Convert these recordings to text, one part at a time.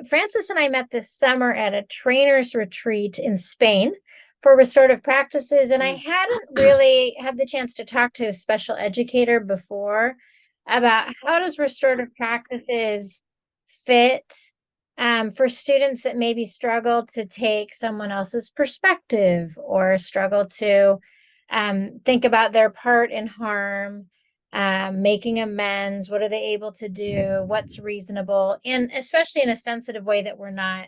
Frances and I met this summer at a trainer's retreat in Spain for restorative practices, and I Mm. hadn't really had the chance to talk to a special educator before about how does restorative practices fit for students that maybe struggle to take someone else's perspective or struggle to think about their part in harm, making amends. What are they able to do? What's reasonable? And especially in a sensitive way that we're not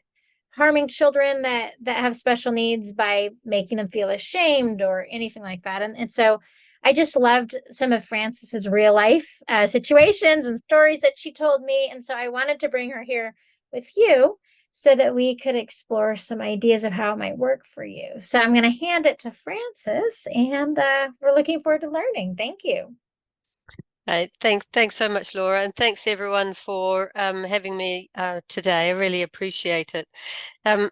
harming children that have special needs by making them feel ashamed or anything like that. And so I just loved some of Frances's real life situations and stories that she told me. And so I wanted to bring her here with you so that we could explore some ideas of how it might work for you. So I'm going to hand it to Frances, and we're looking forward to learning. Thank you. Thanks so much, Laura, and thanks everyone for having me today. I really appreciate it. Um,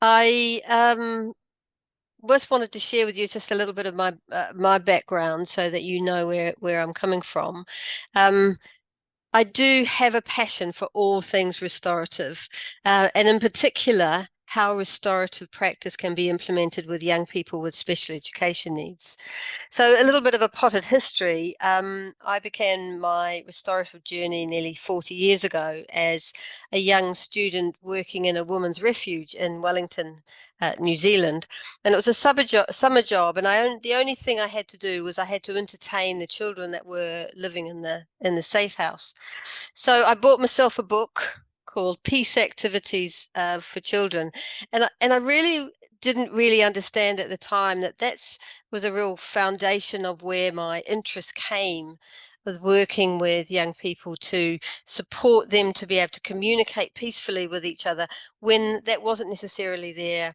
I just wanted to share with you just a little bit of my background so that you know where I'm coming from. Um, I do have a passion for all things restorative, and in particular, how restorative practice can be implemented with young people with special education needs. So a little bit of a potted history. I began my restorative journey nearly 40 years ago as a young student working in a women's refuge in Wellington, New Zealand. And it was a summer job, and the only thing I had to do was I had to entertain the children that were living in the safe house. So I bought myself a book called Peace Activities for Children, and I really didn't really understand at the time that was a real foundation of where my interest came with working with young people to support them to be able to communicate peacefully with each other when that wasn't necessarily their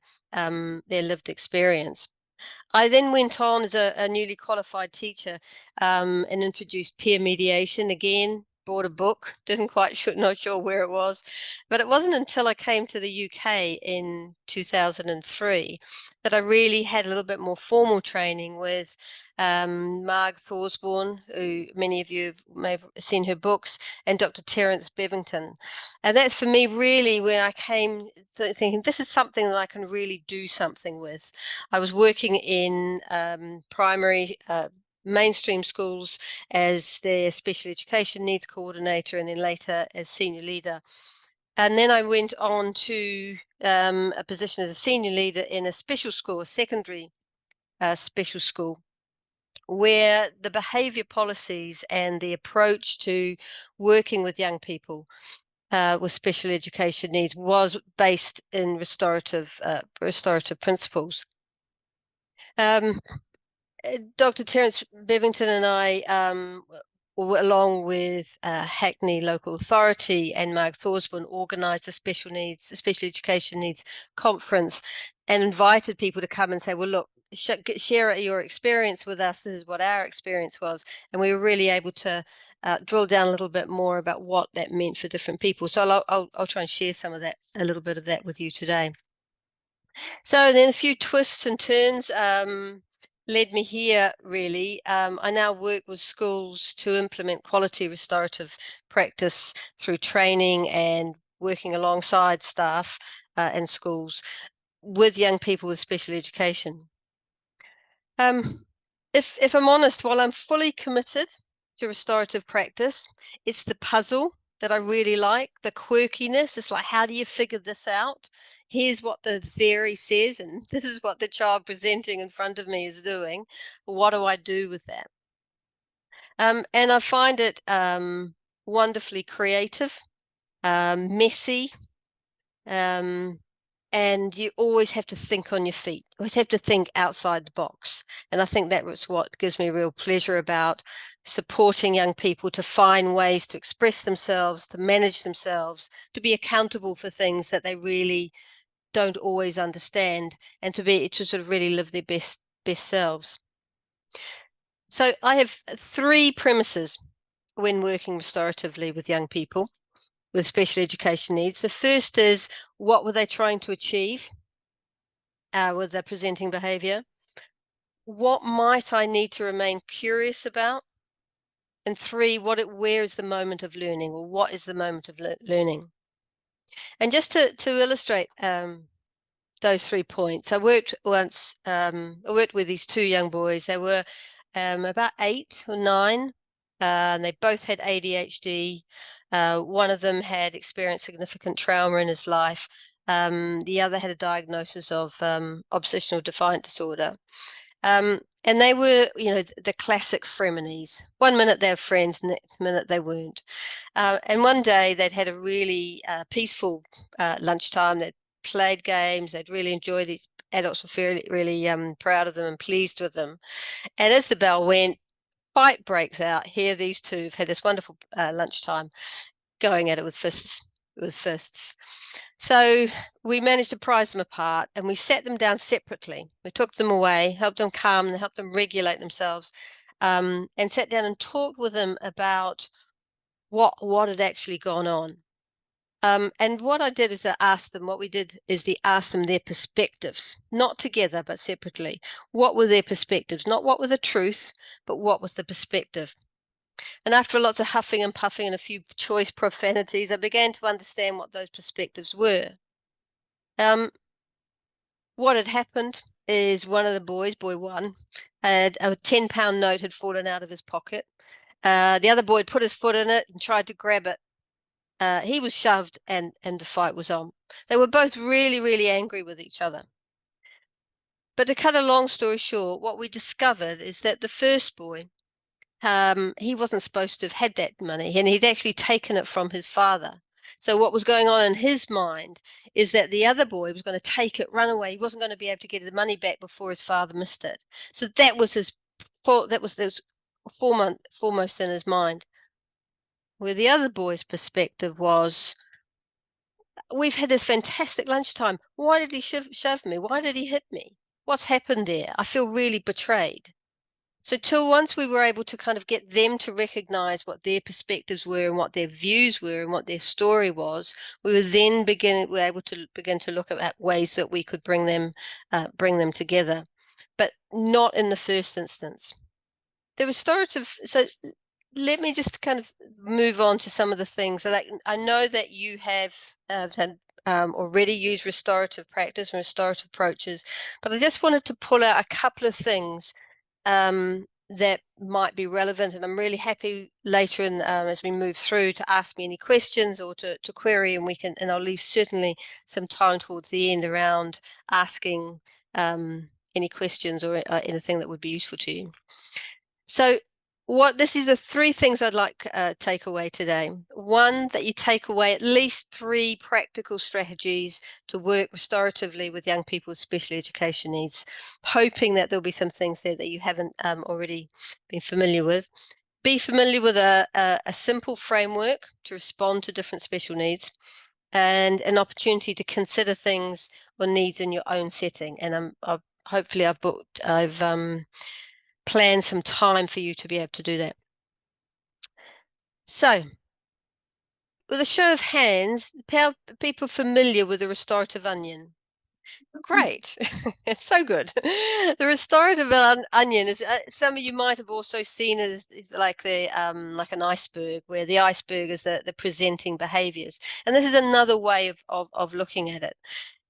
lived experience. I then went on as a newly qualified teacher and introduced peer mediation again. Bought a book, didn't quite not sure where it was, but it wasn't until I came to the UK in 2003 that I really had a little bit more formal training with Marg Thorsborn, who many of you may have seen her books, and Dr. Terence Bevington. And that's for me really when I came to thinking this is something that I can really do something with. I was working in primary mainstream schools as their special education needs coordinator, and then later as senior leader. And then I went on to a position as a senior leader in a special school, a secondary special school, where the behavior policies and the approach to working with young people with special education needs was based in restorative principles. Um, Dr. Terence Bevington and I, along with Hackney Local Authority and Mark Thorsborn, organised a special education needs conference and invited people to come and say, well, look, share your experience with us. This is what our experience was. And we were really able to drill down a little bit more about what that meant for different people. So I'll try and share some of that, a little bit of that with you today. So then a few twists and turns led me here, really. I now work with schools to implement quality restorative practice through training and working alongside staff and schools with young people with special education. If I'm honest, while I'm fully committed to restorative practice, it's the puzzle that I really like, the quirkiness. It's like, how do you figure this out? Here's what the theory says, and this is what the child presenting in front of me is doing. What do I do with that? And I find it wonderfully creative, messy, um, and you always have to think on your feet. Always have to think outside the box. And I think that was what gives me real pleasure about supporting young people to find ways to express themselves, to manage themselves, to be accountable for things that they really don't always understand, and to sort of really live their best selves. So I have three premises when working restoratively with young people with special education needs. The first is, what were they trying to achieve with their presenting behavior? What might I need to remain curious about? And three, where is the moment of learning, or what is the moment of learning? And just to illustrate those 3 points, I worked with these 2 young boys. They were about 8 or 9, and they both had ADHD. One of them had experienced significant trauma in his life. The other had a diagnosis of obsessional defiant disorder. And they were, the classic frenemies. One minute they were friends, next minute they weren't. And one day they'd had a really peaceful lunchtime. They'd played games. They'd really enjoyed. These adults were really proud of them and pleased with them. And as the bell went, fight breaks out. Here, these 2 have had this wonderful lunchtime, going at it with fists. So we managed to prise them apart, and we sat them down separately. We took them away, helped them calm, and helped them regulate themselves, and sat down and talked with them about what had actually gone on. And what I did is I asked them, asked them their perspectives, not together, but separately. What were their perspectives? Not what were the truth, but what was the perspective? And after lots of huffing and puffing and a few choice profanities, I began to understand what those perspectives were. What had happened is one of the boys, boy 1, had a £10 note had fallen out of his pocket. The other boy put his foot in it and tried to grab it. He was shoved, and the fight was on. They were both really, really angry with each other. But to cut a long story short, what we discovered is that the first boy, he wasn't supposed to have had that money, and he'd actually taken it from his father. So what was going on in his mind is that the other boy was going to take it, run away. He wasn't going to be able to get the money back before his father missed it. So that was his fault. That was foremost in his mind. Where the other boy's perspective was, we've had this fantastic lunchtime. Why did he shove me? Why did he hit me? What's happened there? I feel really betrayed. So till once we were able to kind of get them to recognize what their perspectives were and what their views were and what their story was, we were able to begin to look at ways that we could bring them together, but not in the first instance. The restorative. So let me just kind of move on to some of the things that I know that you have already used restorative practice and restorative approaches, but I just wanted to pull out a couple of things that might be relevant, and I'm really happy later in as we move through to ask me any questions or to query, and I'll leave certainly some time towards the end around asking any questions or anything that would be useful to you. So this is the 3 things I'd like take away today. One, that you take away at least 3 practical strategies to work restoratively with young people with special education needs, hoping that there'll be some things there that you haven't already been familiar with. Be familiar with a simple framework to respond to different special needs, and an opportunity to consider things or needs in your own setting. And hopefully I've plan some time for you to be able to do that. So, with a show of hands, how people familiar with the restorative onion? Great. It's so good. The restorative onion is some of you might have also seen as like like an iceberg, where the iceberg is the presenting behaviors. And this is another way of looking at it.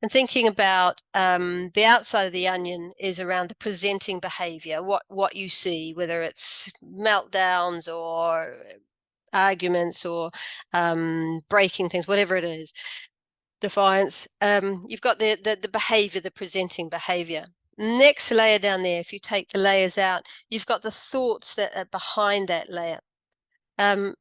And thinking about the outside of the onion is around the presenting behavior, what you see, whether it's meltdowns or arguments or breaking things, whatever it is, defiance. You've got the behavior, the presenting behavior. Next layer down there, if you take the layers out, you've got the thoughts that are behind that layer. And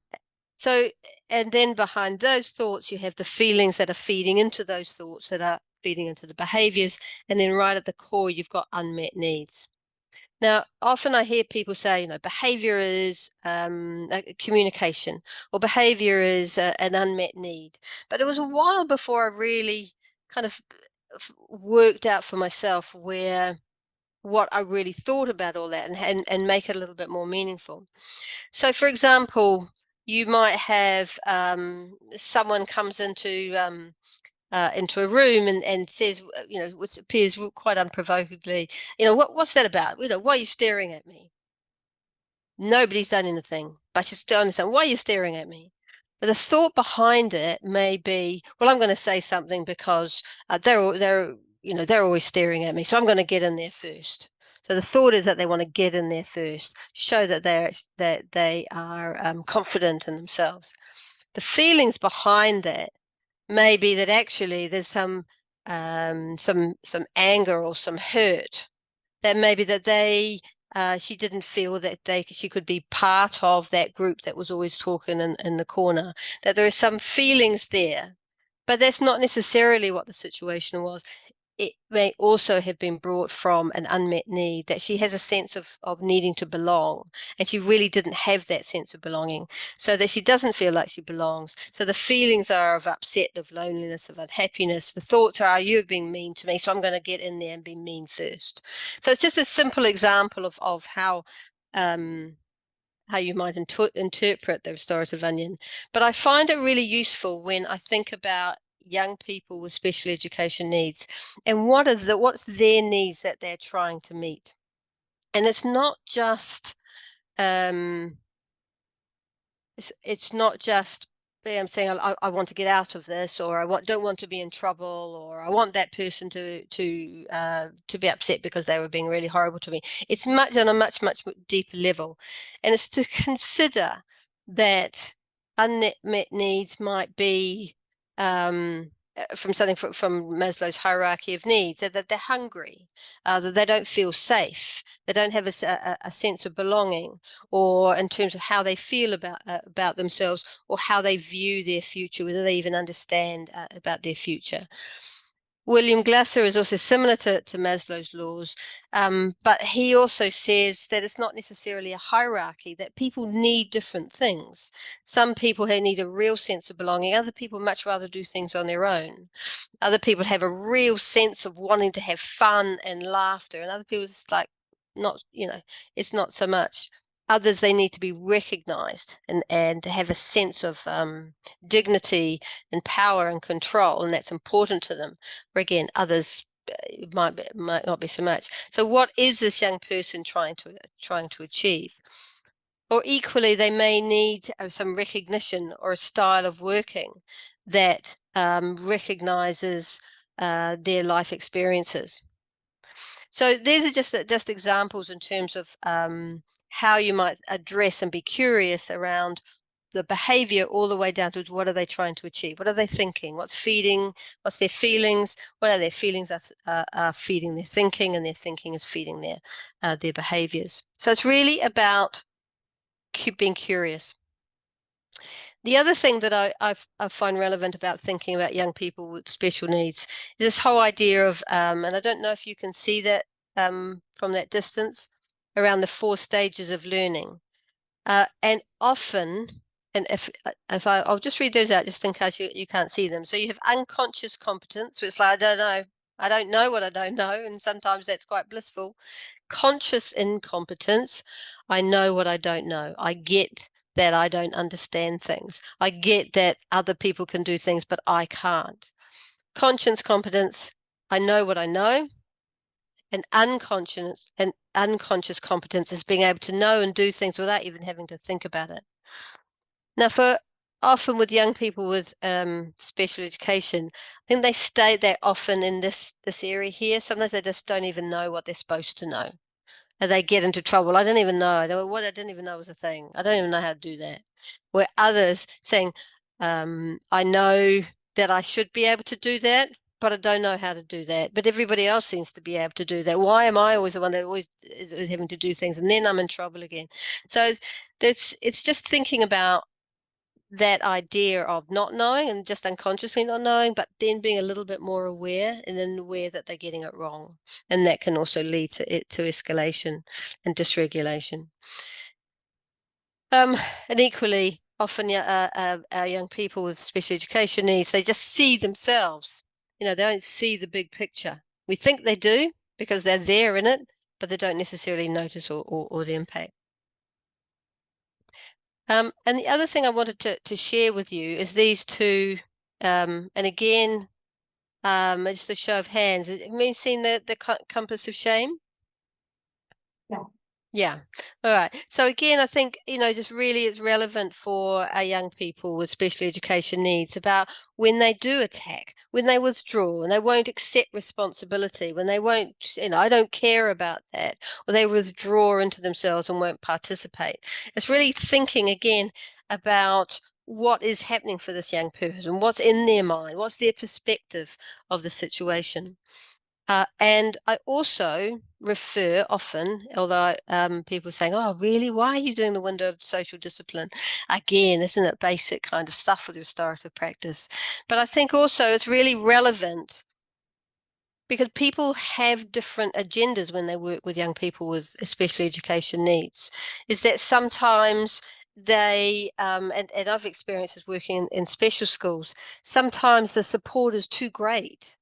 then behind those thoughts, you have the feelings that are feeding into those thoughts that are feeding into the behaviors. And then right at the core, you've got unmet needs. Now, often I hear people say, behavior is communication, or behavior is an unmet need. But it was a while before I really kind of worked out for myself what I really thought about all that and make it a little bit more meaningful. So, for example, you might have someone comes into a room and says, which appears quite unprovokedly, what's that about? Why are you staring at me? Nobody's done anything, but you're still understand. Why are you staring at me? But the thought behind it may be, well, I'm going to say something because they're always staring at me, so I'm going to get in there first. So the thought is that they want to get in there first, show that they are confident in themselves. The feelings behind that may be that actually there's some anger or some hurt, that maybe that she didn't feel that she could be part of that group that was always talking in the corner, that there are some feelings there, but that's not necessarily what the situation was. It may also have been brought from an unmet need, that she has a sense of needing to belong, and she really didn't have that sense of belonging, so that she doesn't feel like she belongs. So the feelings are of upset, of loneliness, of unhappiness. The thoughts are, you're being mean to me, so I'm going to get in there and be mean first. So it's just a simple example of how you might interpret the restorative onion. But I find it really useful when I think about young people with special education needs and what's their needs that they're trying to meet. And it's not just it's not just I'm saying I want to get out of this, or don't want to be in trouble, or I want that person to be upset because they were being really horrible to me. It's much on a much deeper level, and it's to consider that unmet needs might be from Maslow's hierarchy of needs, that they're hungry, that they don't feel safe, they don't have a sense of belonging, or in terms of how they feel about themselves, or how they view their future, whether they even understand about their future. William Glasser is also similar to Maslow's laws, but he also says that it's not necessarily a hierarchy, that people need different things. Some people need a real sense of belonging. Other people much rather do things on their own. Other people have a real sense of wanting to have fun and laughter, and other people just like it's not so much. Others, they need to be recognized and to have a sense of dignity and power and control, and that's important to them. Or again, others might not be so much. So what is this young person trying to achieve? Or equally, they may need some recognition or a style of working that recognizes their life experiences. So these are just examples in terms of how you might address and be curious around the behavior, all the way down to what are they trying to achieve? What are they thinking? What's their feelings? What are their feelings are feeding their thinking, and their thinking is feeding their behaviors. So it's really about being curious. The other thing that I find relevant about thinking about young people with special needs is this whole idea of, and I don't know if you can see that from that distance, around the 4 stages of learning. And often, and if I'll just read those out just in case you can't see them. So you have unconscious competence, so it's like, I don't know what I don't know, and sometimes that's quite blissful. Conscious incompetence, I know what I don't know. I get that I don't understand things. I get that other people can do things, but I can't. Conscious competence, I know what I know. And unconscious competence is being able to know and do things without even having to think about it. Now, often with young people with special education, I think they stay there often in this area here. Sometimes they just don't even know what they're supposed to know. And they get into trouble. I don't even know. I didn't even know was a thing. I don't even know how to do that. Where others saying, I know that I should be able to do that, but I don't know how to do that. But everybody else seems to be able to do that. Why am I always the one that always is having to do things? And then I'm in trouble again. So it's just thinking about that idea of not knowing and just unconsciously not knowing, but then being a little bit more aware, and then aware that they're getting it wrong. And that can also lead to escalation and dysregulation. And equally, often our young people with special education needs, they just see themselves. They don't see the big picture. We think they do because they're there in it, but they don't necessarily notice or the impact. And the other thing I wanted to share with you is these two, and again, just a show of hands. Have you seen the compass of shame? Yeah. Yeah. All right. So again, I think, just really it's relevant for our young people with special education needs about when they do attack, when they withdraw, and they won't accept responsibility, when they won't, I don't care about that, or they withdraw into themselves and won't participate. It's really thinking again about what is happening for this young person, what's in their mind, what's their perspective of the situation. And I also refer often, although people are saying, oh, really? Why are you doing the window of social discipline? Again, isn't it basic kind of stuff with restorative practice? But I think also it's really relevant because people have different agendas when they work with young people with special education needs, is that sometimes they, and I've experienced this working in special schools, sometimes the support is too great,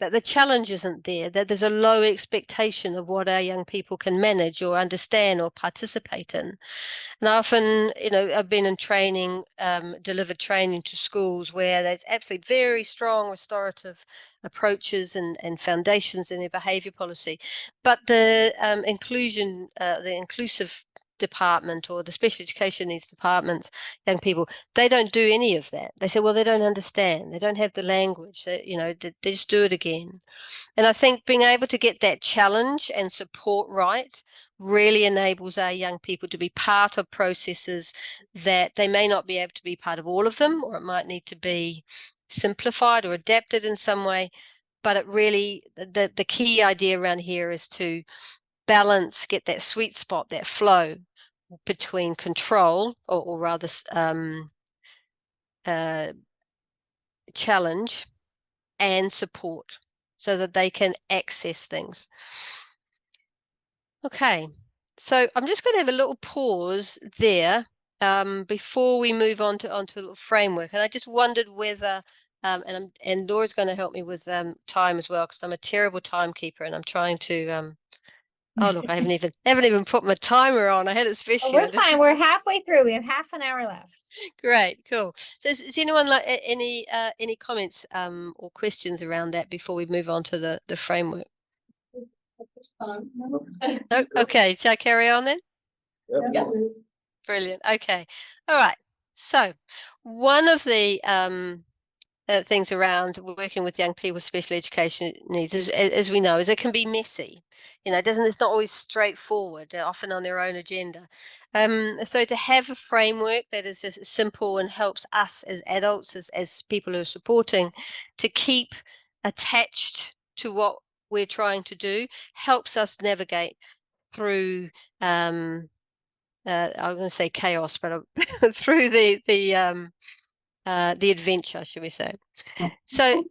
that the challenge isn't there, that there's a low expectation of what our young people can manage or understand or participate in. And I often, I've been in training, delivered training to schools where there's absolutely very strong restorative approaches and foundations in their behavior policy. But the the inclusive department or the special education needs departments, young people, they don't do any of that. They say, well, they don't understand. They don't have the language. They just do it again. And I think being able to get that challenge and support right really enables our young people to be part of processes that they may not be able to be part of all of them, or it might need to be simplified or adapted in some way. But it really, the key idea around here is to balance, get that sweet spot, that flow between control or rather uh, challenge and support so that they can access things. Okay, so I'm just going to have a little pause there before we move onto a little framework. And I just wondered whether, and Laura's going to help me with time as well, because I'm a terrible timekeeper and I'm trying to. Oh look, I haven't even put my timer on. I had it Oh, specially. we're fine. We're halfway through. We have half an hour left. Great, cool. So, is anyone like any comments or questions around that before we move on to the framework? No. No? Okay, shall I carry on then? Yep. Brilliant. Okay. All right. So one of the things around working with young people with special education needs, as we know, is it can be messy. It's not always straightforward, they're often on their own agenda. So to have a framework that is just simple and helps us as adults, as people who are supporting, to keep attached to what we're trying to do, helps us navigate through I'm going to say chaos, but through the adventure, should we say? So,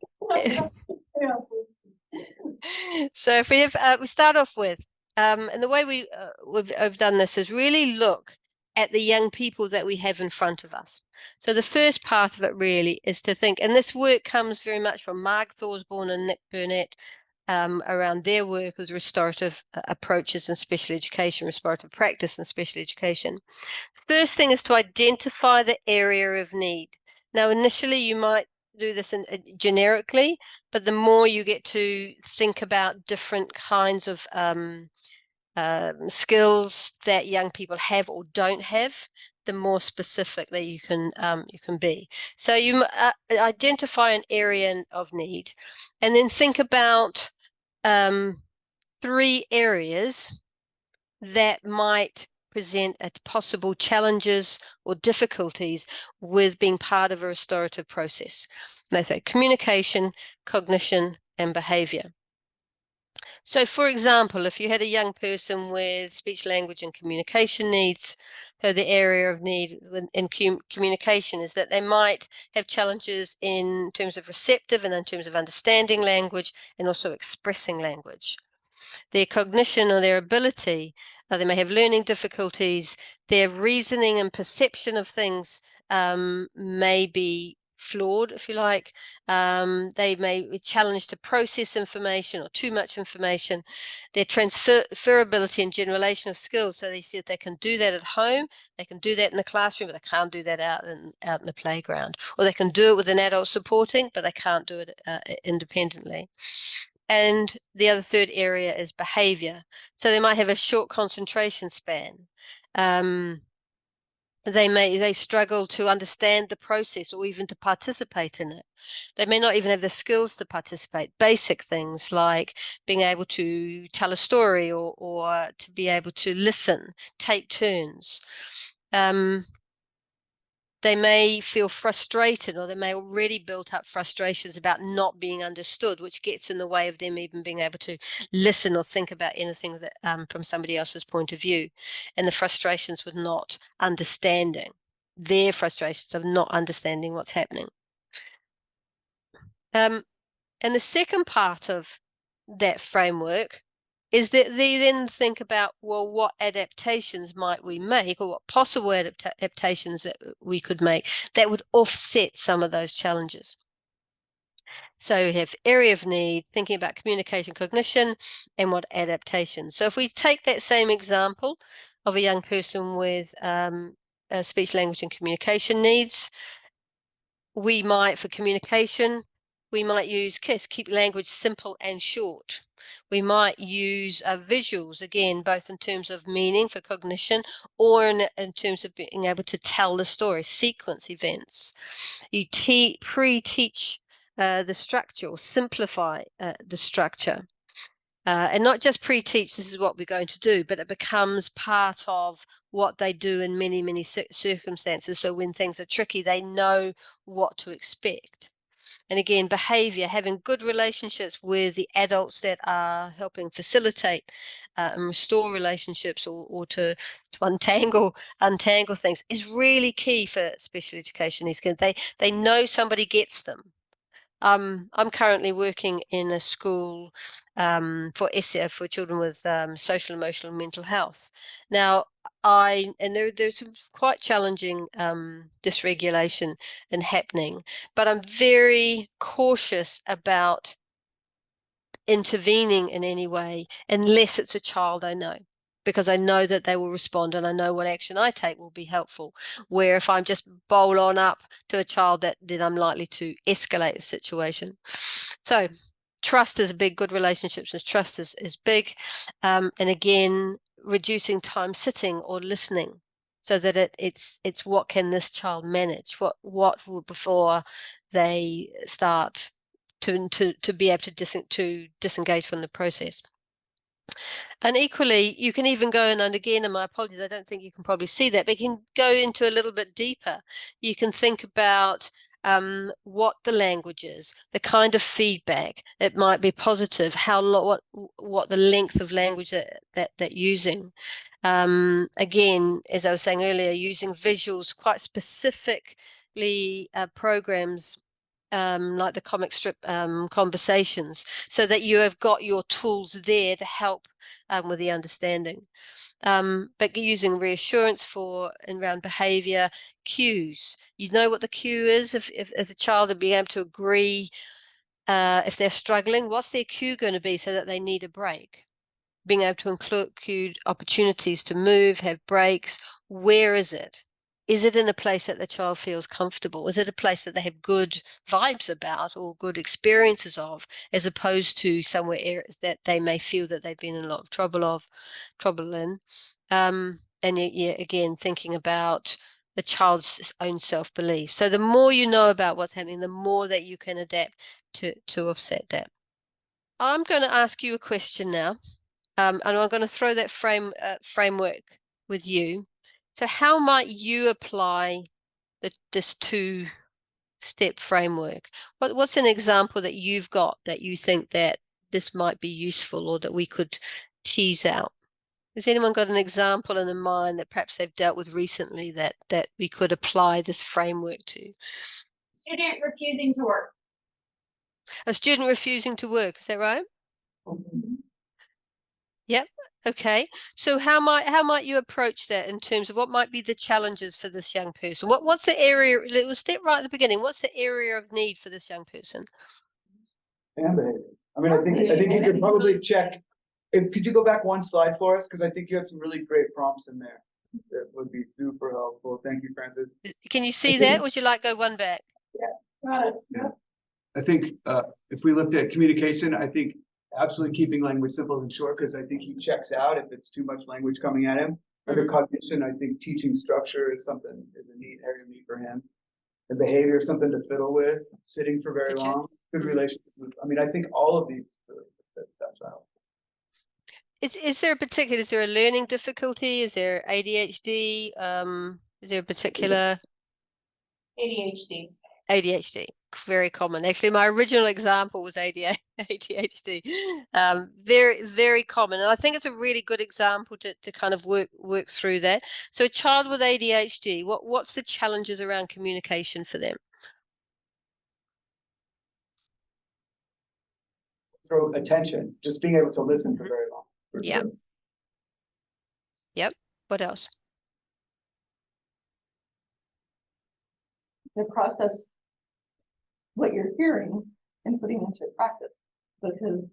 so if we start off with, and the way we've done this is really look at the young people that we have in front of us. So the first part of it really is to think, and this work comes very much from Mark Thorsborn and Nick Burnett, around their work with restorative approaches in special education, restorative practice in special education. First thing is to identify the area of need. Now, initially, you might do this generically, but the more you get to think about different kinds of skills that young people have or don't have, the more specific that you can be. So you identify an area of need, and then think about 3 areas that might present possible challenges or difficulties with being part of a restorative process. And they say communication, cognition, and behavior. So, for example, if you had a young person with speech, language, and communication needs, so the area of need in communication is that they might have challenges in terms of receptive and in terms of understanding language and also expressing language. Their cognition or their ability, they may have learning difficulties, their reasoning and perception of things may be flawed, if you like. They may be challenged to process information or too much information. Their transferability and generation of skills, so they see that they can do that at home, they can do that in the classroom, but they can't do that out in the playground. Or they can do it with an adult supporting, but they can't do it independently. And the other third area is behavior. So they might have a short concentration span. They struggle to understand the process or even to participate in it. They may not even have the skills to participate. Basic things like being able to tell a story or to be able to listen, take turns. They may feel frustrated, or they may already built up frustrations about not being understood, which gets in the way of them even being able to listen or think about anything that from somebody else's point of view. And the frustrations with not understanding, their frustrations of not understanding what's happening. And the second part of that framework is that they then think about, well, what adaptations might we make, or what possible adaptations that we could make that would offset some of those challenges. So we have area of need, thinking about communication, cognition, and what adaptations. So if we take that same example of a young person with speech, language, and communication needs, we might, for communication, we might use KISS, keep language simple and short. We might use visuals, again, both in terms of meaning for cognition or in terms of being able to tell the story, sequence events. You pre-teach the structure or simplify the structure. And not just pre-teach, this is what we're going to do, but it becomes part of what they do in many, many circumstances. So when things are tricky, they know what to expect. And again, behavior, having good relationships with the adults that are helping facilitate and restore relationships, or to untangle things, is really key for special education. These kids, they know somebody gets them. I'm currently working in a school for children with social, emotional, and mental health. Now, there's some quite challenging dysregulation and happening, but I'm very cautious about intervening in any way unless it's a child I know, because I know that they will respond and I know what action I take will be helpful. Where if I'm just bowl on up to a child, that then I'm likely to escalate the situation. So trust is big, good relationships with trust is big. And again, reducing time sitting or listening, so that it's what can this child manage? What will, before they start to be able to disengage from the process. And equally, you can even go in, and again, and my apologies, I don't think you can probably see that, but you can go into a little bit deeper. You can think about what the language is, the kind of feedback. It might be positive, what the length of language that using. Again, as I was saying earlier, using visuals, quite specifically programs like the comic strip conversations, so that you have got your tools there to help with the understanding. But using reassurance around behavior, cues. You know what the cue is if as a child, and being able to agree if they're struggling, what's their cue going to be so that they need a break. Being able to include opportunities to move, have breaks. Where is it? Is it in a place that the child feels comfortable? Is it a place that they have good vibes about or good experiences of, as opposed to somewhere areas that they may feel that they've been in a lot of trouble in? And yeah, again, thinking about the child's own self-belief. So the more you know about what's happening, the more that you can adapt to offset that. I'm going to ask you a question now. And I'm going to throw that framework with you. So how might you apply this two-step framework? What's an example that you've got that you think that this might be useful, or that we could tease out? Has anyone got an example in mind that perhaps they've dealt with recently that we could apply this framework to? Student refusing to work. A student refusing to work, is that right? Mm-hmm. Yep. Okay. So how might you approach that in terms of what might be the challenges for this young person? What's the area? We'll step right at the beginning. What's the area of need for this young person? And behavior. I mean, I think you could probably check. Could you go back one slide for us? Because I think you had some really great prompts in there that would be super helpful. Thank you, Frances. Can you see that? Would you like to go one back? Yeah. Got it. Yeah. I think if we looked at communication, I think absolutely keeping language simple and short, because I think he checks out if it's too much language coming at him. Under cognition, I think teaching structure is a neat area for him. The behavior is something to fiddle with, sitting for very long, good relationship. I mean, I think all of these really fit that child. Is there a learning difficulty? Is there ADHD? Is there a particular ADHD? ADHD, very common. Actually, my original example was ADHD. Very, very common. And I think it's a really good example to kind of work through that. So a child with ADHD, what's the challenges around communication for them? Throw attention, just being able to listen for very long. Yeah. Yep. What else? To process what you're hearing and putting into practice, because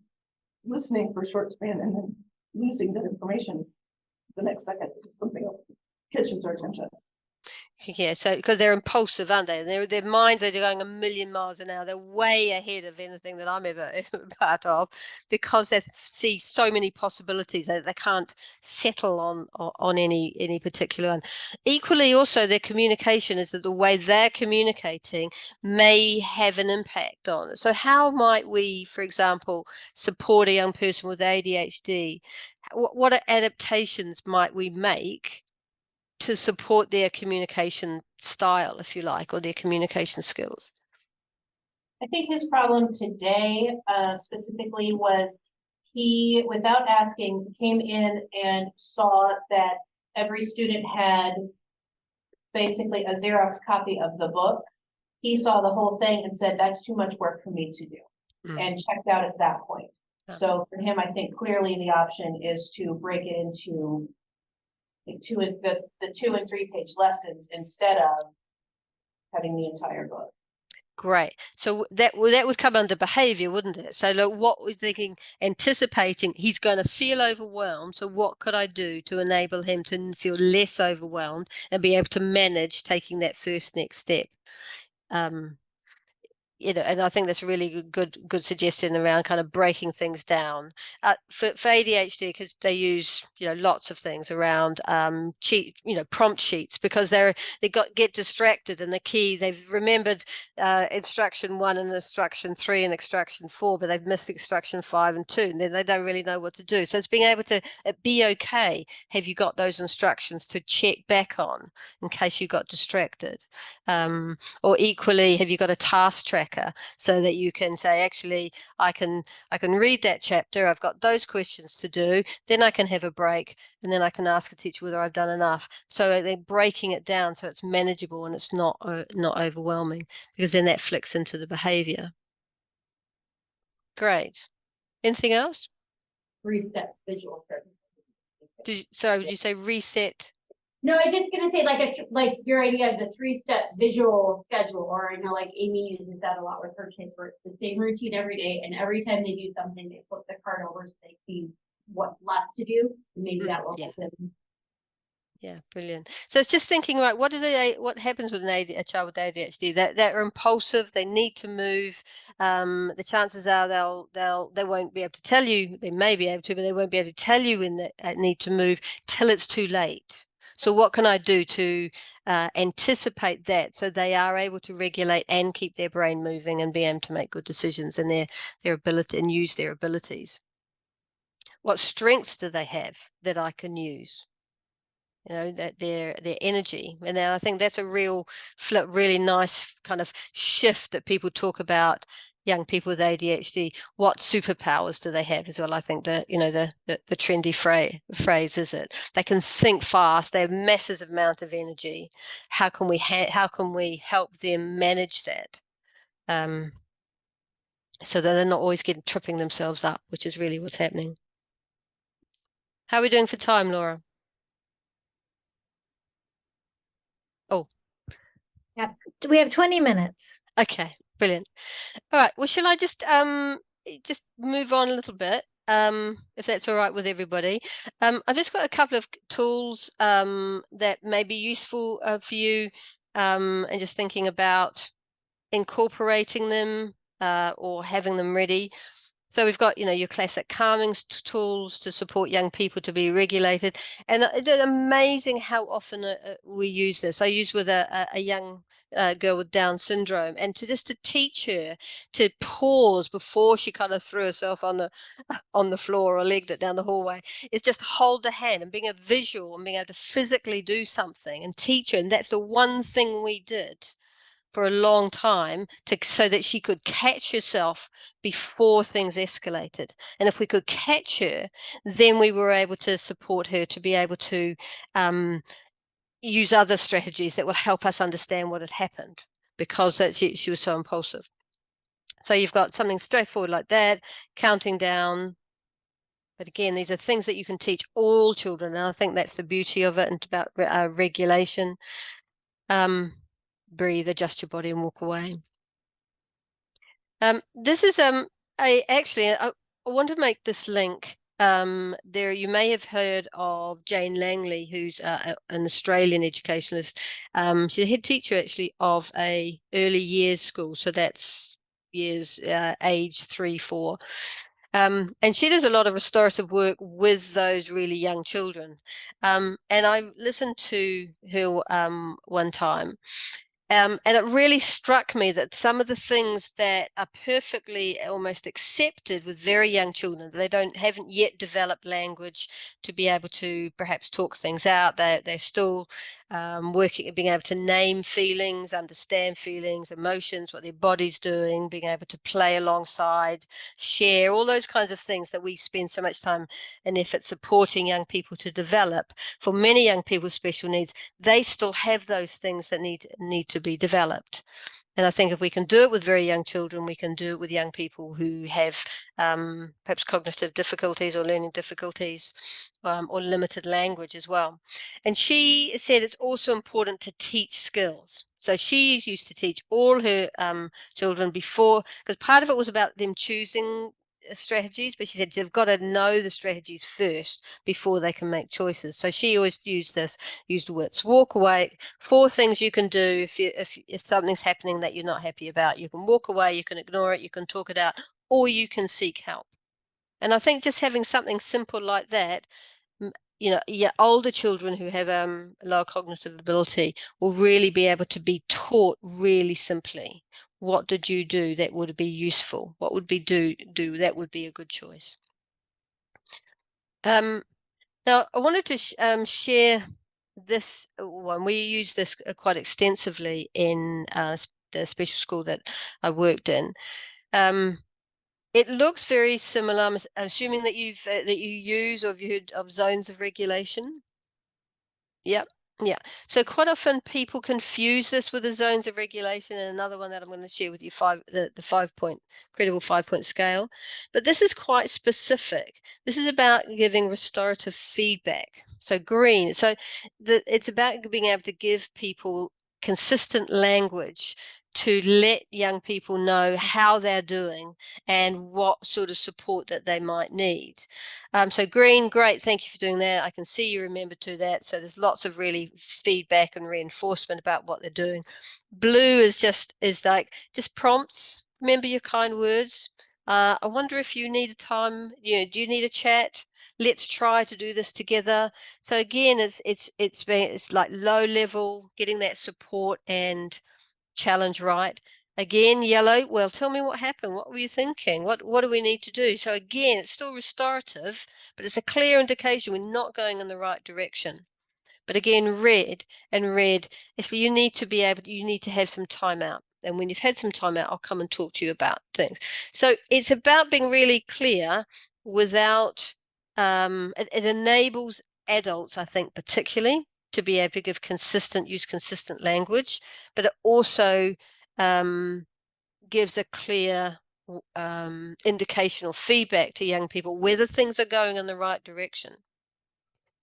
listening for short span and then losing that information the next second because something else catches their attention. Yeah, so because they're impulsive, aren't they? Their minds are going a million miles an hour. They're way ahead of anything that I'm ever part of, because they see so many possibilities that they can't settle on any particular one. Equally, also their communication is that the way they're communicating may have an impact on it. So how might we, for example, support a young person with ADHD? What adaptations might we make to support their communication style, if you like, or their communication skills? I think his problem today specifically was he, without asking, came in and saw that every student had basically a Xerox copy of the book. He saw the whole thing and said, that's too much work for me to do, and checked out at that point. So for him, I think clearly the option is to break it into the 2 and 3 page lessons instead of having the entire book. Great. So that would come under behavior, wouldn't it? So look, what we're thinking, anticipating he's going to feel overwhelmed. So what could I do to enable him to feel less overwhelmed and be able to manage taking that first next step? And I think that's a really good suggestion around kind of breaking things down. For ADHD, because they use lots of things around prompt sheets, because they get distracted, and the key, they've remembered instruction 1 and instruction 3 and instruction 4, but they've missed instruction 5 and 2, and then they don't really know what to do. So it's being able to be okay. Have you got those instructions to check back on in case you got distracted? Or equally, have you got a task tracker so that you can say, actually, I can read that chapter, I've got those questions to do, then I can have a break, and then I can ask the teacher whether I've done enough. So they're breaking it down so it's manageable and it's not overwhelming, because then that flicks into the behavior. Great. Anything else? 3-step visual strategy. Sorry, would you say reset? No, I was just gonna say like your idea of the 3-step visual schedule, or I know like Amy uses that a lot with her kids, where it's the same routine every day, and every time they do something, they flip the card over so they see what's left to do, and maybe that will help them. Yeah, brilliant. So it's just thinking, right, what happens with a child with ADHD? They're impulsive, they need to move. The chances are they won't be able to tell you. They may be able to, but they won't be able to tell you when they need to move till it's too late. So what can I do to anticipate that, so they are able to regulate and keep their brain moving and be able to make good decisions in their ability and use their abilities? What strengths do they have that I can use? That their energy. And then I think that's a really nice kind of shift that people talk about. Young people with ADHD, what superpowers do they have as well? I think the trendy phrase is it. They can think fast. They have massive amount of energy. How can we help them manage that, so that they're not always tripping themselves up, which is really what's happening. How are we doing for time, Laura? Oh, Yep. We have 20 minutes. Okay, brilliant. All right. Well, shall I just move on a little bit, if that's all right with everybody? I've just got a couple of tools that may be useful for you, and just thinking about incorporating them or having them ready. So we've got, your classic calming tools to support young people to be regulated. And it's amazing how often we use this. I use with a young girl with Down syndrome, and to teach her to pause before she kind of threw herself on the floor or legged it down the hallway, is just hold the hand and being a visual and being able to physically do something and teach her. And that's the one thing we did for a long time so that she could catch herself before things escalated. And if we could catch her, then we were able to support her to be able to use other strategies that would help us understand what had happened, because she was so impulsive. So you've got something straightforward like that, counting down. But again, these are things that you can teach all children. And I think that's the beauty of it, and about regulation. Breathe, adjust your body, and walk away. This is I want to make this link. There, you may have heard of Jane Langley, who's an Australian educationalist. She's a head teacher actually of a early years school, so that's years age 3, 4. And she does a lot of restorative work with those really young children. And I listened to her one time. And it really struck me that some of the things that are perfectly almost accepted with very young children, they haven't yet developed language to be able to perhaps talk things out. They're still working at being able to name feelings, understand feelings, emotions, what their body's doing, being able to play alongside, share, all those kinds of things that we spend so much time and effort supporting young people to develop. For many young people with special needs, they still have those things that need to be developed. And I think if we can do it with very young children, we can do it with young people who have perhaps cognitive difficulties or learning difficulties, or limited language as well. And she said it's also important to teach skills. So she used to teach all her children before, because part of it was about them choosing strategies, but she said they've got to know the strategies first before they can make choices. So she always used the words walk away. 4 things you can do if something's happening that you're not happy about. You can walk away, you can ignore it, you can talk it out, or you can seek help. And I think just having something simple like that, older children who have lower cognitive ability will really be able to be taught really simply. What did you do that would be useful? What would be do that would be a good choice? Now, I wanted to share this one. We use this quite extensively in the special school that I worked in. It looks very similar. I'm assuming that you use or have you heard of zones of regulation? Yep. Yeah. So quite often people confuse this with the zones of regulation, and another one that I'm going to share with you, the 5-point credible 5-point scale. But this is quite specific. This is about giving restorative feedback. So green. So it's about being able to give people consistent language to let young people know how they're doing and what sort of support that they might need. So green, great, thank you for doing that. I can see you remember to that. So there's lots of really feedback and reinforcement about what they're doing. Blue is like prompts. Remember your kind words. I wonder if you need a time, do you need a chat? Let's try to do this together. So again, it's like low level, getting that support and challenge right. Again, yellow, well, tell me what happened. What were you thinking? What do we need to do? So again, it's still restorative, but it's a clear indication we're not going in the right direction. But again, red is you need to have some time out. And when you've had some time out, I'll come and talk to you about things. So it's about being really clear without, it enables adults, I think, particularly to be able to use consistent language, but it also gives a clear indication or feedback to young people whether things are going in the right direction.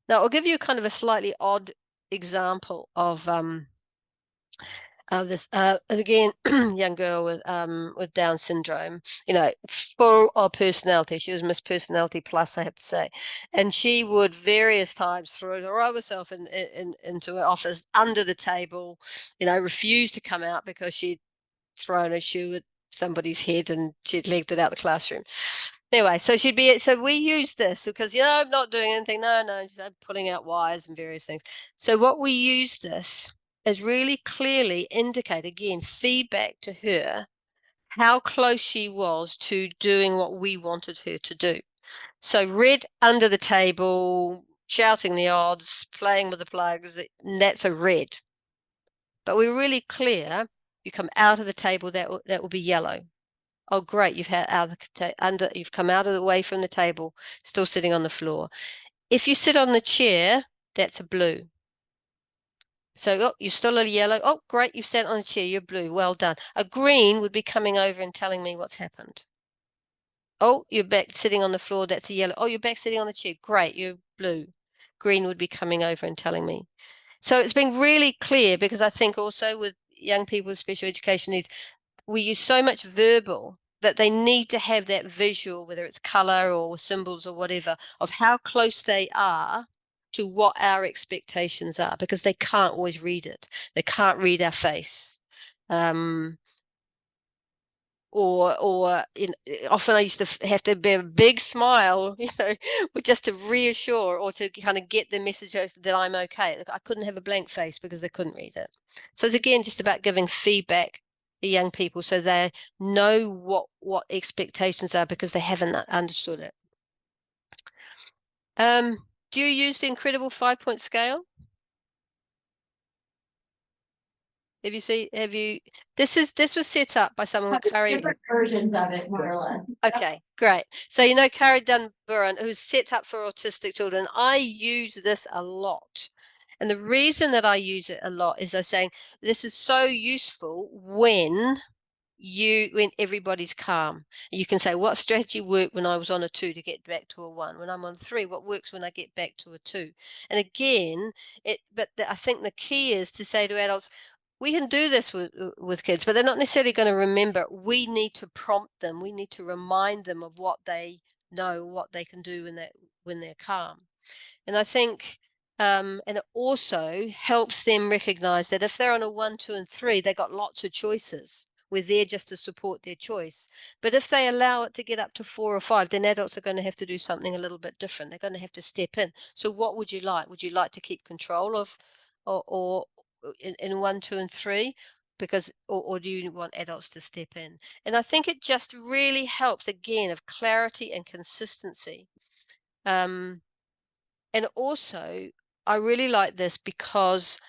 Now, I'll give you kind of a slightly odd example of this. Again, young girl with Down syndrome, full of personality. She was Miss Personality Plus, I have to say, and she would various times throw herself into her office under the table, refuse to come out because she'd thrown a shoe at somebody's head and she'd legged it out the classroom. Anyway, so we use this because, I'm not doing anything. No, I'm pulling out wires and various things. So what we use this is really clearly indicate, again, feedback to her, how close she was to doing what we wanted her to do. So red under the table, shouting the odds, playing with the plugs, that's a red. But we're really clear, you come out of the table, that will be yellow. Oh, great, you've come out of the way from the table, still sitting on the floor. If you sit on the chair, that's a blue. So, you're still a yellow. Oh, great, you've sat on a chair, you're blue, well done. A green would be coming over and telling me what's happened. Oh, you're back sitting on the floor, that's a yellow. Oh, you're back sitting on the chair, great, you're blue. Green would be coming over and telling me. So it's been really clear, because I think also with young people with special education needs, we use so much verbal that they need to have that visual, whether it's color or symbols or whatever, of how close they are to what our expectations are, because they can't always read it. They can't read our face. Often I used to have to be a big smile, just to reassure or to kind of get the message that I'm okay. I couldn't have a blank face because they couldn't read it. So it's again just about giving feedback to young people so they know what expectations are, because they haven't understood it. Do you use the incredible 5-point scale? This was set up by someone with Curry. Different versions of it, more or less. Okay, great. So Curry Dunburan, who's set up for autistic children. I use this a lot. And the reason that I use it a lot is I'm saying this is so useful when everybody's calm. You can say, what strategy worked when I was on a 2 to get back to a 1? When I'm on 3, what works when I get back to a 2? And again, I think the key is to say to adults, we can do this with kids, but they're not necessarily going to remember. We need to prompt them. We need to remind them of what they know, what they can do when they're calm. And I think, and it also helps them recognize that if they're on a 1, 2, and 3, they got lots of choices. We're there just to support their choice. But if they allow it to get up to 4 or 5, then adults are going to have to do something a little bit different. They're going to have to step in. So what would you like? Would you like to keep control of, or in 1, 2, and 3? Or do you want adults to step in? And I think it just really helps, again, of clarity and consistency. And also, I really like this because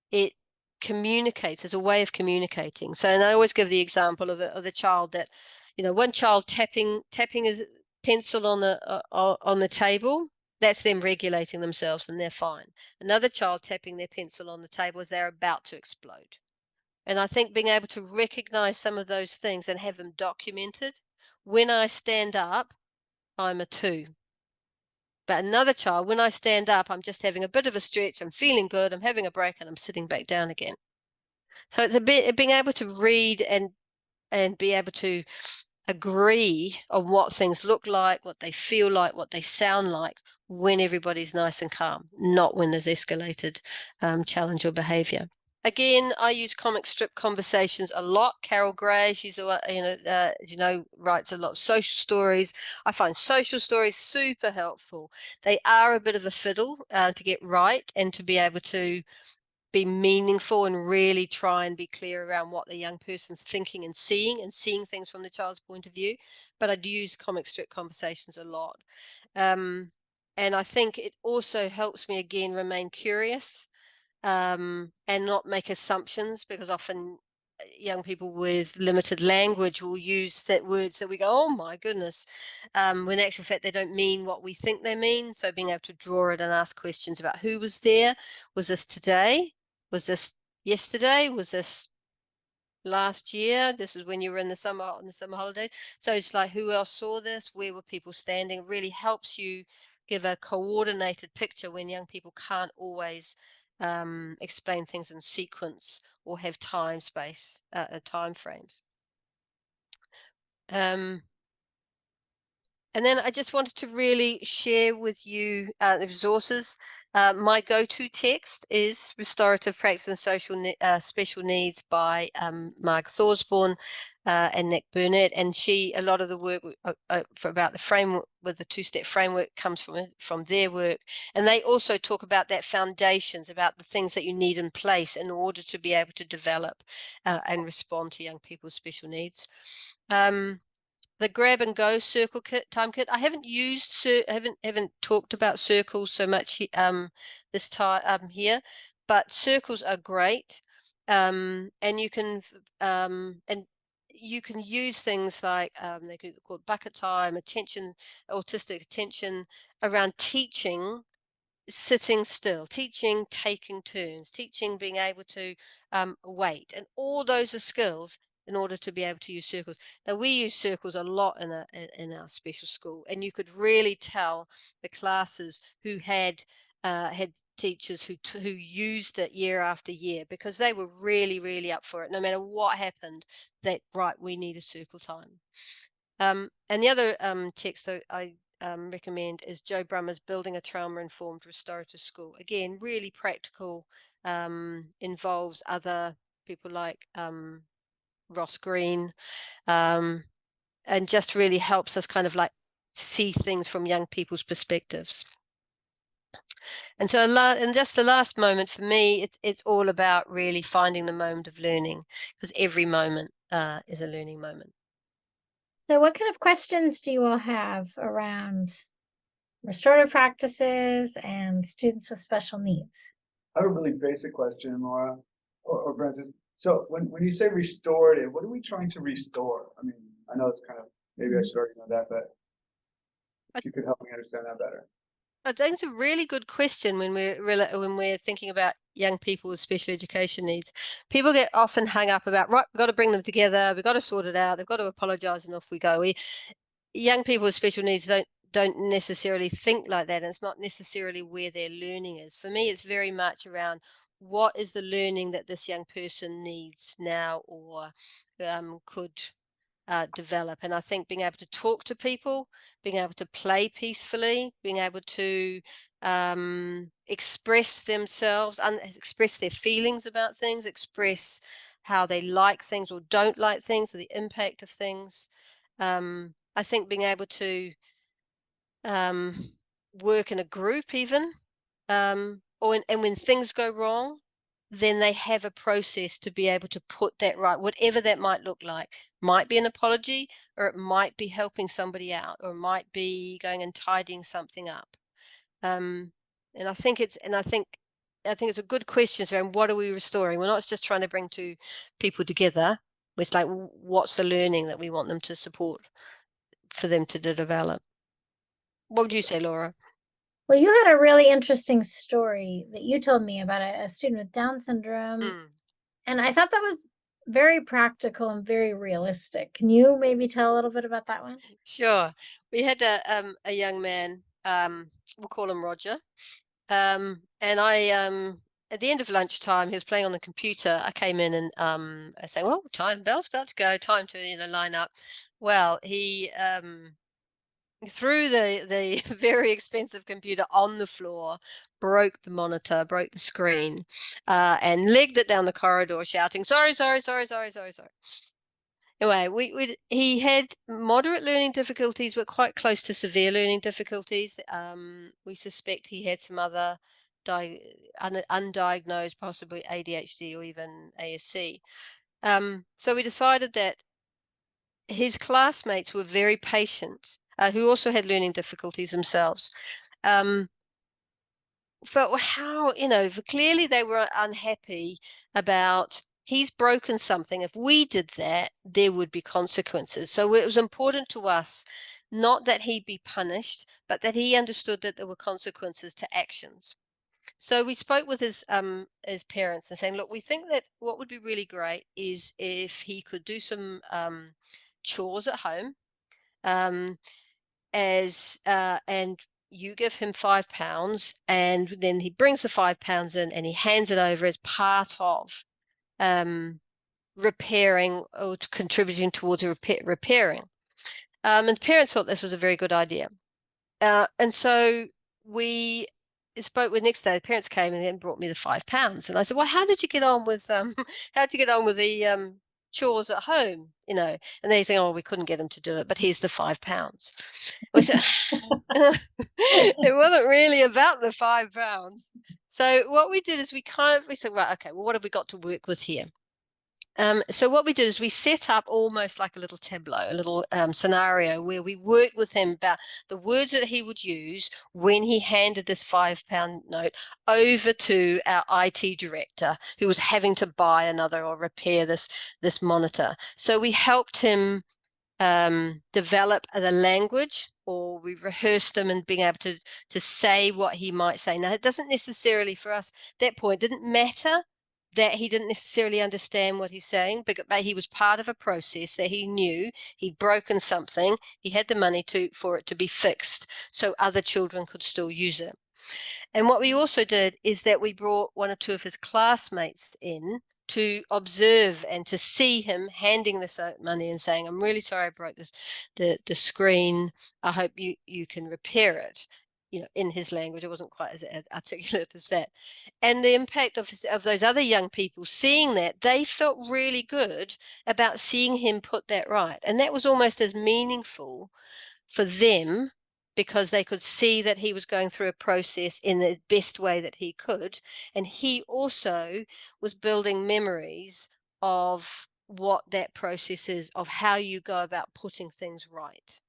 it communicates as a way of communicating. So, and I always give the example of the child that, one child tapping his pencil on the table. That's them regulating themselves and they're fine. Another child tapping their pencil on the table as they're about to explode. And I think being able to recognize some of those things and have them documented. When I stand up, I'm a 2. But another child, when I stand up, I'm just having a bit of a stretch. I'm feeling good. I'm having a break and I'm sitting back down again. So it's a bit being able to read and be able to agree on what things look like, what they feel like, what they sound like when everybody's nice and calm, not when there's escalated challenge or behavior. Again, I use comic strip conversations a lot. Carol Gray, she's writes a lot of social stories. I find social stories super helpful. They are a bit of a fiddle to get right and to be able to be meaningful and really try and be clear around what the young person's thinking and seeing things from the child's point of view. But I do use comic strip conversations a lot. And I think it also helps me, again, remain curious. And not make assumptions, because often young people with limited language will use that words that we go, oh my goodness, when in actual fact they don't mean what we think they mean. So being able to draw it and ask questions about who was there. Was this today? Was this yesterday? Was this last year? This was when you were in the summer holidays. So it's like, who else saw this? Where were people standing? It really helps you give a coordinated picture when young people can't always explain things in sequence or have time frames. And then I just wanted to really share with you the resources. My go-to text is Restorative Practices and Special Needs by Mark Thorsborn and Nick Burnett. And a lot of the work about the framework, with the two-step framework, comes from their work. And they also talk about that foundations, about the things that you need in place in order to be able to develop and respond to young people's special needs. The grab and go circle time kit. I haven't used haven't talked about circles so much this time here, but circles are great, and you can use things like they could called bucket time, autistic attention, around teaching sitting still, teaching taking turns, teaching being able to wait, and all those are skills in order to be able to use circles. Now, we use circles a lot in our special school, and you could really tell the classes who had teachers who used it year after year, because they were really up for it. No matter what happened, that right, we need a circle time. And the other text that I recommend is Joe Brummer's Building a Trauma-Informed Restorative School. Again, really practical, involves other people like Ross Green, and just really helps us kind of like see things from young people's perspectives. And so, and just the last moment for me, it's all about really finding the moment of learning, because every moment is a learning moment. So what kind of questions do you all have around restorative practices and students with special needs? I have a really basic question, Laura or Frances. So when you say restorative, what are we trying to restore? I mean, I know it's kind of, maybe I should already know that, but if you could help me understand that better. I think it's a really good question when we're thinking about young people with special education needs. People get often hung up about, right, we've got to bring them together, we've got to sort it out, they've got to apologize, and off we go. Young people with special needs don't necessarily think like that, and it's not necessarily where their learning is. For me, it's very much around what is the learning that this young person needs now, or could develop. And I think being able to talk to people, being able to play peacefully, being able to express themselves, express their feelings about things, express how they like things or don't like things, or the impact of things. I think being able to work in a group even, and when things go wrong, then they have a process to be able to put that right, whatever that might look like. Might be an apology, or it might be helping somebody out, or it might be going and tidying something up. And I think it's a good question around what are we restoring. We're not just trying to bring two people together. It's like, what's the learning that we want them to support for them to develop? What would you say, Laura? Well, you had a really interesting story that you told me about a student with Down syndrome. And I thought that was very practical and very realistic. Can you maybe tell a little bit about that one? Sure. We had a young man, we'll call him Roger. And I at the end of lunchtime, he was playing on the computer. I came in and I say, well, bell's about to go, time to line up. Well, he threw the very expensive computer on the floor, broke the monitor, broke the screen, and legged it down the corridor shouting, sorry. Anyway, he had moderate learning difficulties, but quite close to severe learning difficulties. We suspect he had some other undiagnosed, possibly ADHD or even ASC. So we decided that his classmates were very patient, who also had learning difficulties themselves. Felt how, clearly they were unhappy about, he's broken something. If we did that, there would be consequences. So it was important to us, not that he be punished, but that he understood that there were consequences to actions. So we spoke with his parents and saying, look, we think that what would be really great is if he could do some chores at home, and you give him £5, and then he brings the £5 in and he hands it over as part of repairing or contributing towards repairing. And parents thought this was a very good idea. And so we spoke with next day. The parents came and then brought me the £5. And I said, well, how did you get on with the chores at home? And they think, oh, we couldn't get him to do it, but here's the £5. We said, it wasn't really about the £5. So what we did is we said, right, okay, well, what have we got to work with here? So what we did is we set up almost like a little tableau, a little scenario where we worked with him about the words that he would use when he handed this £5 note over to our IT director, who was having to buy another or repair this monitor. So we helped him develop the language, or we rehearsed him and being able to say what he might say. Now, it doesn't necessarily, for us, that point didn't matter that he didn't necessarily understand what he's saying, but he was part of a process that he knew he'd broken something. He had the money for it to be fixed so other children could still use it. And what we also did is that we brought one or two of his classmates in to observe and to see him handing this money and saying, I'm really sorry I broke the screen. I hope you can repair it. In his language. It wasn't quite as articulate as that. And the impact of those other young people seeing that, they felt really good about seeing him put that right. And that was almost as meaningful for them, because they could see that he was going through a process in the best way that he could. And he also was building memories of what that process is, of how you go about putting things right.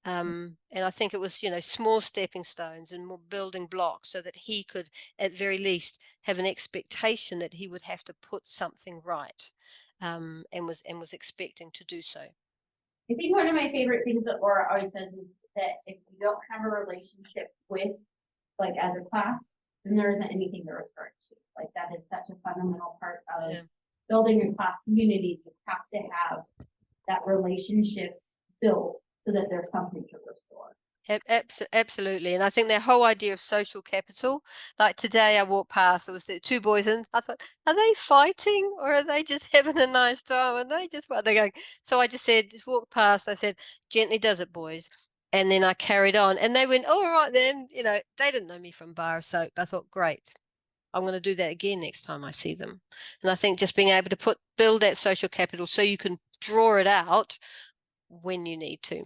And I think it was, small stepping stones and more building blocks so that he could, at very least, have an expectation that he would have to put something right, and was expecting to do so. I think one of my favorite things that Laura always says is that if you don't have a relationship with, like, as a class, then there isn't anything to refer to. Like, that is such a fundamental part of building a class community. You have to have that relationship built so that there's something to restore. Absolutely. And I think that whole idea of social capital, like today I walked past, there was the two boys, and I thought, are they fighting or are they just having a nice time? And what are they going? So I just said, just walked past, I said, gently does it, boys. And then I carried on and they went, oh, all right then. They didn't know me from bar of soap. I thought, great. I'm going to do that again next time I see them. And I think just being able to build that social capital so you can draw it out when you need to.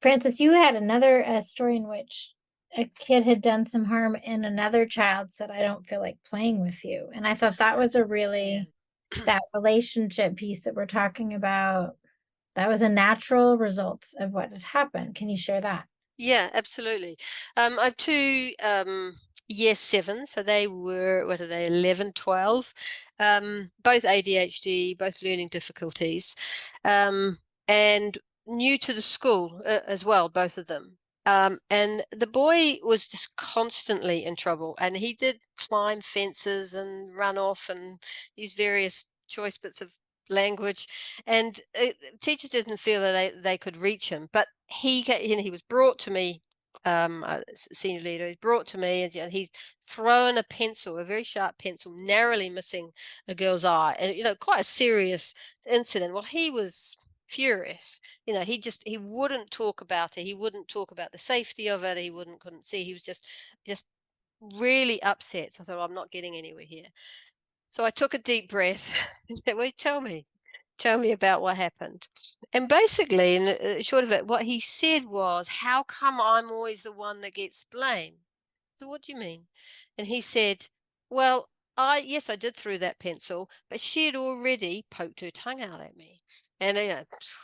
Frances, you had another story in which a kid had done some harm and another child said, I don't feel like playing with you. And I thought that was a really, that relationship piece that we're talking about, that was a natural result of what had happened. Can you share that? Yeah, absolutely. I have two year 7, so they were, 11, 12, both ADHD, both learning difficulties, and new to the school as well, both of them. And the boy was just constantly in trouble, and he did climb fences and run off and use various choice bits of language, and teachers didn't feel that they could reach him, but he was brought to me, senior leader, he's brought to me, and he's thrown a very sharp pencil, narrowly missing a girl's eye, and quite a serious incident. Well, he was furious. He wouldn't talk about it. He wouldn't talk about the safety of it. He couldn't see. He was just really upset. So I thought, I'm not getting anywhere here. So I took a deep breath and said, well, tell me about what happened. And basically, in short of it, what he said was, how come I'm always the one that gets blamed? So what do you mean? And he said, well, yes, I did throw that pencil, but she had already poked her tongue out at me. And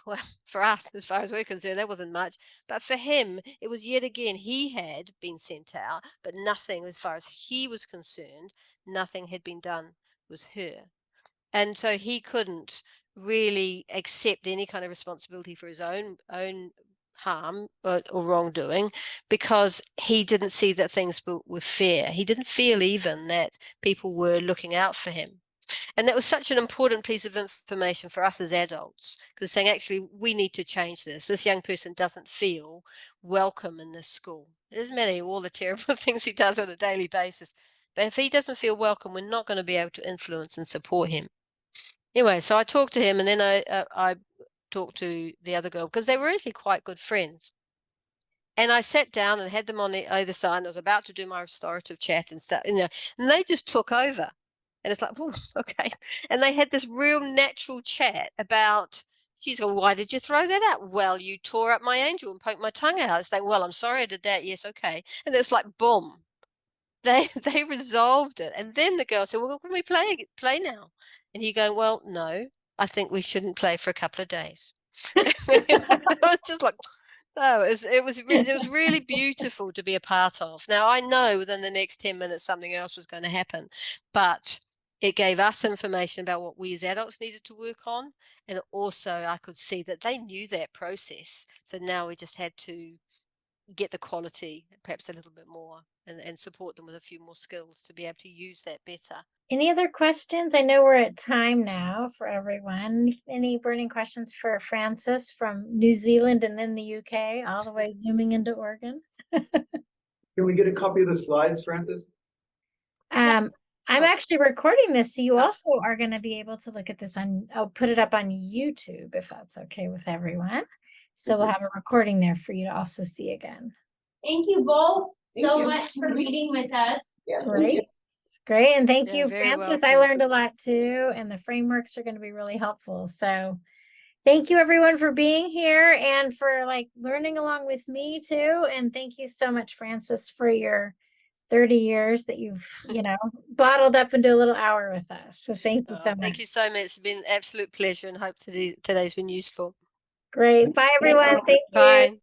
well, for us, as far as we're concerned, that wasn't much. But for him, it was yet again, he had been sent out, but nothing, as far as he was concerned, nothing had been done with her. And so he couldn't really accept any kind of responsibility for his own harm or wrongdoing, because he didn't see that things were fair. He didn't feel even that people were looking out for him. And that was such an important piece of information for us as adults, because saying, actually, we need to change this. This young person doesn't feel welcome in this school. It doesn't matter all the terrible things he does on a daily basis, but if he doesn't feel welcome, we're not going to be able to influence and support him. Anyway, so I talked to him, and then I talk to the other girl, because they were actually quite good friends. And I sat down and had them on either side, and I was about to do my restorative chat and stuff, and they just took over. And it's like, oh, okay. And they had this real natural chat about, she's going, why did you throw that out? Well, you tore up my angel and poked my tongue out. It's like, well, I'm sorry I did that. Yes, okay. And it was like, boom. They resolved it. And then the girl said, well, can we play now? And he go, well, no, I think we shouldn't play for a couple of days. I was just like, so it was really beautiful to be a part of. Now, I know within the next 10 minutes something else was going to happen, but it gave us information about what we as adults needed to work on. And also I could see that they knew that process. So now we just had to get the quality perhaps a little bit more and support them with a few more skills to be able to use that better. Any other questions? I know we're at time now for everyone. Any burning questions for Frances from New Zealand and then the UK, all the way zooming into Oregon? Can we get a copy of the slides, Frances? I'm actually recording this, so you also are going to be able to look at this on, I'll put it up on YouTube if that's okay with everyone. So we'll have a recording there for you to also see again. Thank you both Thank so you. much for reading with us. Yeah. Great. Great. And thank Yeah, you, very Frances. I welcome. learned a lot too, and the frameworks are going to be really helpful. So thank you everyone for being here and for learning along with me too. And thank you so much, Frances, for your 30 years that you've, bottled up into a little hour with us. So thank you so much. Thank you so much. It's been an absolute pleasure, and hope today's been useful. Great. Bye everyone. Thank you. Bye.